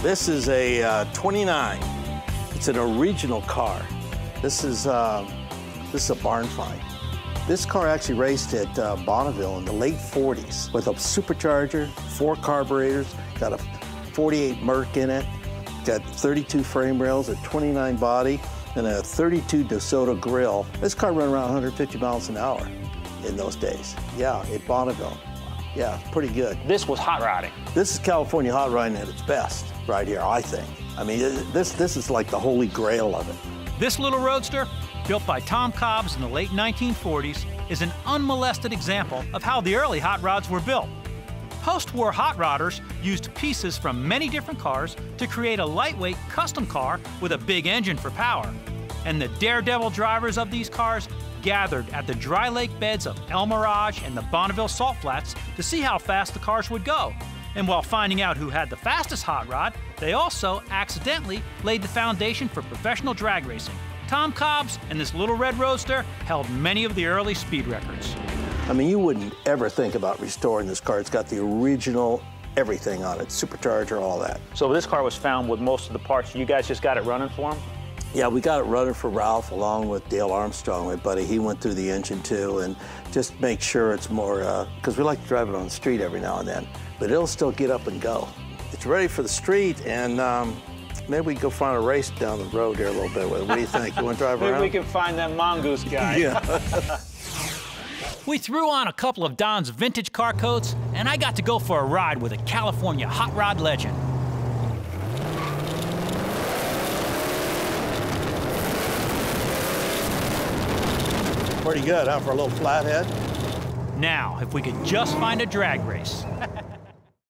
This is a 29. It's an original car. This is a barn find. This car actually raced at Bonneville in the late 40s with a supercharger, 4 carburetors, got a 48 Merc in it, got 32 frame rails, a 29 body, and a 32 DeSoto grill. This car ran around 150 miles an hour in those days. Yeah, at Bonneville. Yeah, pretty good. This was hot rodding. This is California hot rodding at its best right here, I think. I mean, this is like the holy grail of it. This little roadster, built by Tom Cobbs in the late 1940s, is an unmolested example of how the early hot rods were built. Post-war hot rodders used pieces from many different cars to create a lightweight custom car with a big engine for power. And the daredevil drivers of these cars gathered at the dry lake beds of El Mirage and the Bonneville Salt Flats to see how fast the cars would go. And while finding out who had the fastest hot rod, they also accidentally laid the foundation for professional drag racing. Tom Cobbs and this little red roadster held many of the early speed records. I mean, you wouldn't ever think about restoring this car. It's got the original everything on it, supercharger, all that. So this car was found with most of the parts. You guys just got it running for him? Yeah, we got it running for Ralph along with Dale Armstrong, my buddy. He went through the engine too, and just make sure it's more, because we like to drive it on the street every now and then, but it'll still get up and go. It's ready for the street, and maybe we can go find a race down the road here a little bit. What do you think? You want to drive around? Maybe we can find that mongoose guy. Yeah. We threw on a couple of Don's vintage car coats, and I got to go for a ride with a California hot rod legend. Pretty good, huh, for a little flathead? Now, if we could just find a drag race.